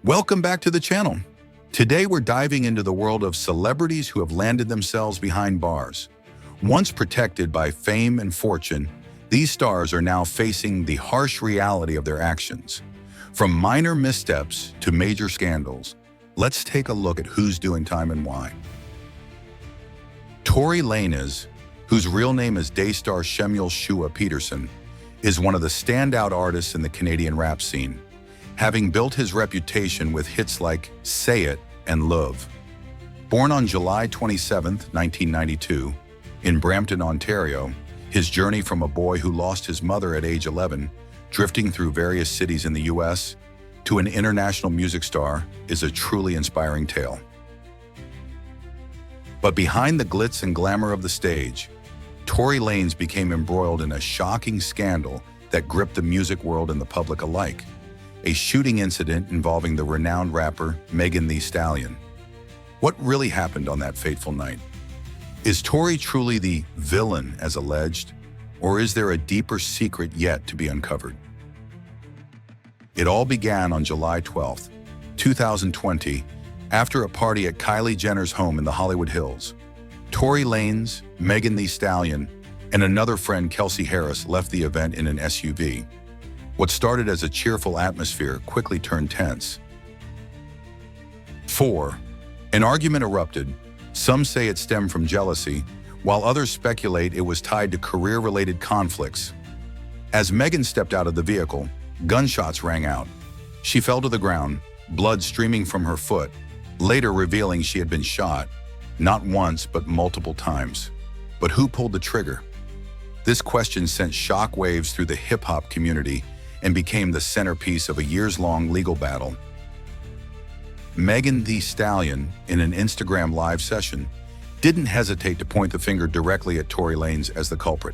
Welcome back to the channel. Today we're diving into the world of celebrities who have landed themselves behind bars. Once protected by fame and fortune, these stars are now facing the harsh reality of their actions. From minor missteps to major scandals, let's take a look at who's doing time and why. Tory Lanez, whose real name is Daystar Shemuel Shua Peterson, is one of the standout artists in the Canadian rap scene, having built his reputation with hits like Say It and Love. Born on July 27, 1992, in Brampton, Ontario, his journey from a boy who lost his mother at age 11, drifting through various cities in the US, to an international music star is a truly inspiring tale. But behind the glitz and glamour of the stage, Tory Lanez became embroiled in a shocking scandal that gripped the music world and the public alike. A shooting incident involving the renowned rapper Megan Thee Stallion. What really happened on that fateful night? Is Tory truly the villain as alleged, or is there a deeper secret yet to be uncovered? It all began on July 12, 2020, after a party at Kylie Jenner's home in the Hollywood Hills. Tory Lanez, Megan Thee Stallion, and another friend, Kelsey Harris, left the event in an SUV. What started as a cheerful atmosphere quickly turned tense. 4. An argument erupted. Some say it stemmed from jealousy, while others speculate it was tied to career-related conflicts. As Megan stepped out of the vehicle, gunshots rang out. She fell to the ground, blood streaming from her foot, later revealing she had been shot, not once but multiple times. But who pulled the trigger? This question sent shockwaves through the hip-hop community and became the centerpiece of a years-long legal battle. Megan Thee Stallion, in an Instagram live session, didn't hesitate to point the finger directly at Tory Lanez as the culprit.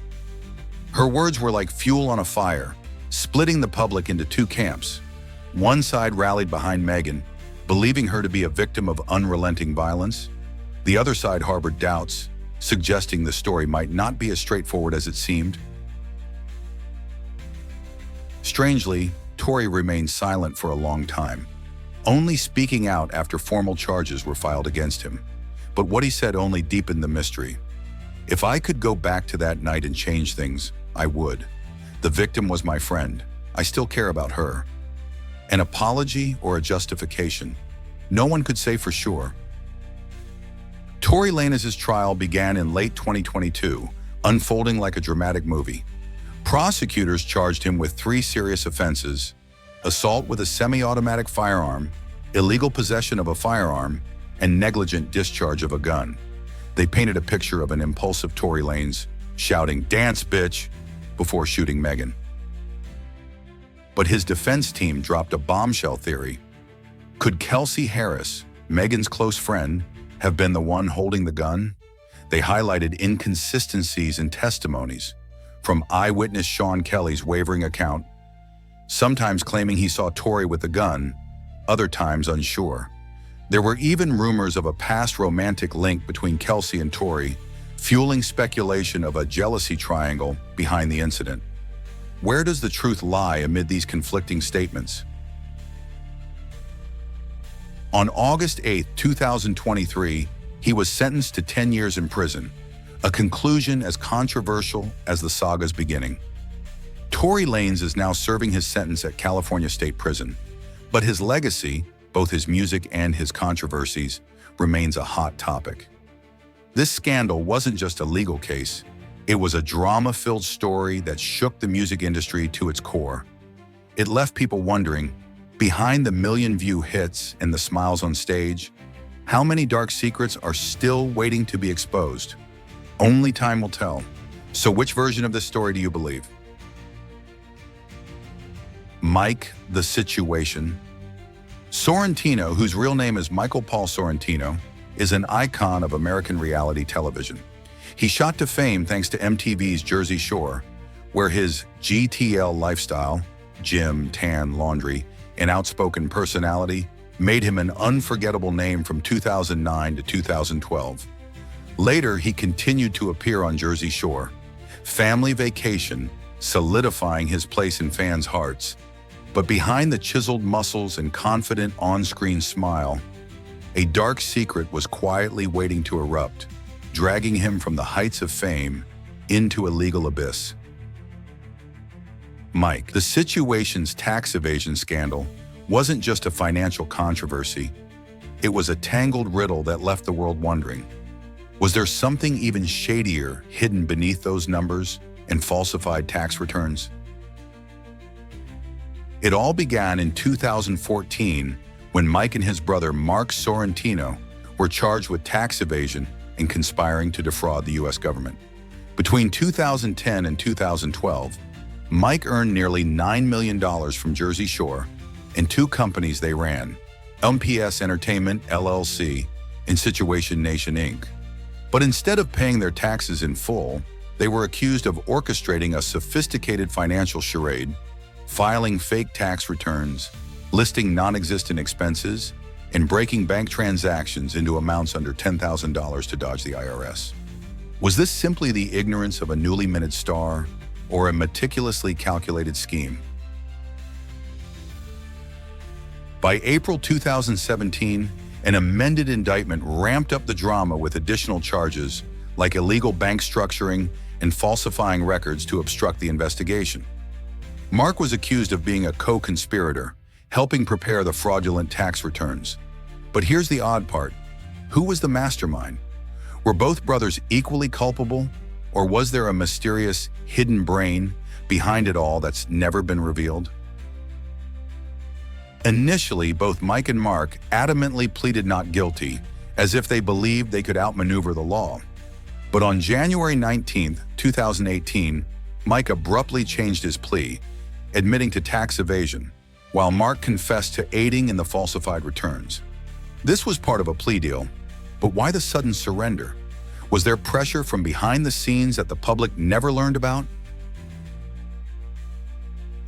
Her words were like fuel on a fire, splitting the public into two camps. One side rallied behind Megan, believing her to be a victim of unrelenting violence. The other side harbored doubts, suggesting the story might not be as straightforward as it seemed. Strangely, Tory remained silent for a long time, only speaking out after formal charges were filed against him. But what he said only deepened the mystery. "If I could go back to that night and change things, I would. The victim was my friend. I still care about her." An apology or a justification? No one could say for sure. Tory Lanez's trial began in late 2022, unfolding like a dramatic movie. Prosecutors charged him with 3 serious offenses: assault with a semi-automatic firearm, illegal possession of a firearm, and negligent discharge of a gun. They painted a picture of an impulsive Tory Lanez shouting, "Dance, bitch," before shooting Megan. But his defense team dropped a bombshell theory. Could Kelsey Harris, Megan's close friend, have been the one holding the gun? They highlighted inconsistencies in testimonies, from eyewitness Sean Kelly's wavering account, sometimes claiming he saw Tory with the gun, other times unsure. There were even rumors of a past romantic link between Kelsey and Tory, fueling speculation of a jealousy triangle behind the incident. Where does the truth lie amid these conflicting statements? On August 8, 2023, he was sentenced to 10 years in prison, a conclusion as controversial as the saga's beginning. Tory Lanez is now serving his sentence at California State Prison, but his legacy, both his music and his controversies, remains a hot topic. This scandal wasn't just a legal case, it was a drama-filled story that shook the music industry to its core. It left people wondering, behind the million-view hits and the smiles on stage, how many dark secrets are still waiting to be exposed? Only time will tell. So which version of this story do you believe? Mike the Situation. Sorrentino, whose real name is Michael Paul Sorrentino, is an icon of American reality television. He shot to fame thanks to MTV's Jersey Shore, where his GTL lifestyle, gym, tan, laundry, and outspoken personality made him an unforgettable name from 2009 to 2012. Later, he continued to appear on Jersey Shore, Family Vacation, solidifying his place in fans' hearts. But behind the chiseled muscles and confident on-screen smile, a dark secret was quietly waiting to erupt, dragging him from the heights of fame into a legal abyss. Mike, the situation's tax evasion scandal, wasn't just a financial controversy. It was a tangled riddle that left the world wondering. Was there something even shadier hidden beneath those numbers and falsified tax returns? It all began in 2014 when Mike and his brother Mark Sorrentino were charged with tax evasion and conspiring to defraud the U.S. government. Between 2010 and 2012, Mike earned nearly $9 million from Jersey Shore and two companies they ran, MPS Entertainment, LLC, and Situation Nation, Inc. But instead of paying their taxes in full, they were accused of orchestrating a sophisticated financial charade, filing fake tax returns, listing non-existent expenses, and breaking bank transactions into amounts under $10,000 to dodge the IRS. Was this simply the ignorance of a newly minted star, or a meticulously calculated scheme? By April 2017, an amended indictment ramped up the drama with additional charges like illegal bank structuring and falsifying records to obstruct the investigation. Mark was accused of being a co-conspirator, helping prepare the fraudulent tax returns. But here's the odd part. Who was the mastermind? Were both brothers equally culpable, or was there a mysterious, hidden brain behind it all that's never been revealed? Initially, both Mike and Mark adamantly pleaded not guilty, as if they believed they could outmaneuver the law. But on January 19, 2018, Mike abruptly changed his plea, admitting to tax evasion, while Mark confessed to aiding in the falsified returns. This was part of a plea deal, but why the sudden surrender? Was there pressure from behind the scenes that the public never learned about?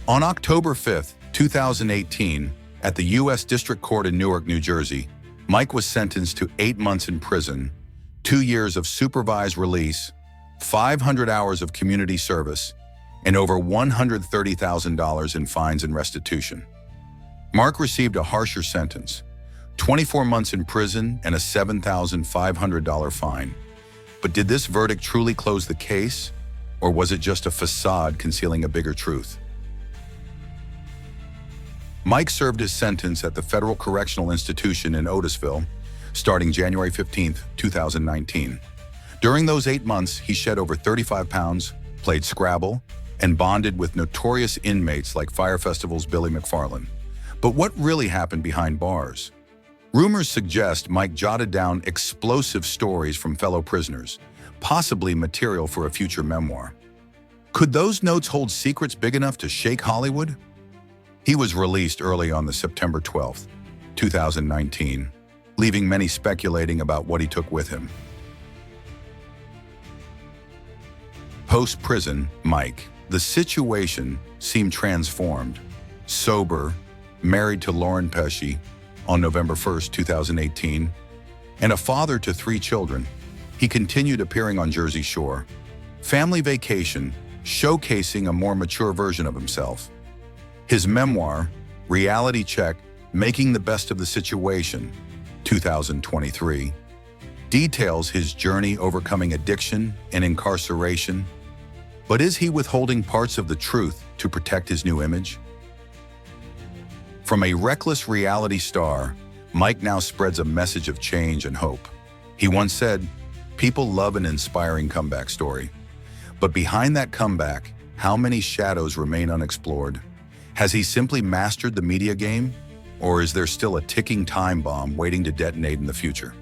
On October 5, 2018, at the U.S. District Court in Newark, New Jersey, Mike was sentenced to 8 months in prison, 2 years of supervised release, 500 hours of community service, and over $130,000 in fines and restitution. Mark received a harsher sentence, 24 months in prison and a $7,500 fine. But did this verdict truly close the case, or was it just a facade concealing a bigger truth? Mike served his sentence at the Federal Correctional Institution in Otisville, starting January 15, 2019. During those 8 months, he shed over 35 pounds, played Scrabble, and bonded with notorious inmates like Fire Festival's Billy McFarland. But what really happened behind bars? Rumors suggest Mike jotted down explosive stories from fellow prisoners, possibly material for a future memoir. Could those notes hold secrets big enough to shake Hollywood? He was released early on the September 12, 2019, leaving many speculating about what he took with him. Post-prison, Mike, the situation seemed transformed. Sober, married to Lauren Pesci on November 1, 2018, and a father to 3 children, he continued appearing on Jersey Shore, Family Vacation, showcasing a more mature version of himself. His memoir, Reality Check, Making the Best of the Situation, 2023, details his journey overcoming addiction and incarceration. But is he withholding parts of the truth to protect his new image? From a reckless reality star, Mike now spreads a message of change and hope. He once said, "People love an inspiring comeback story." But behind that comeback, how many shadows remain unexplored? Has he simply mastered the media game? Or is there still a ticking time bomb waiting to detonate in the future?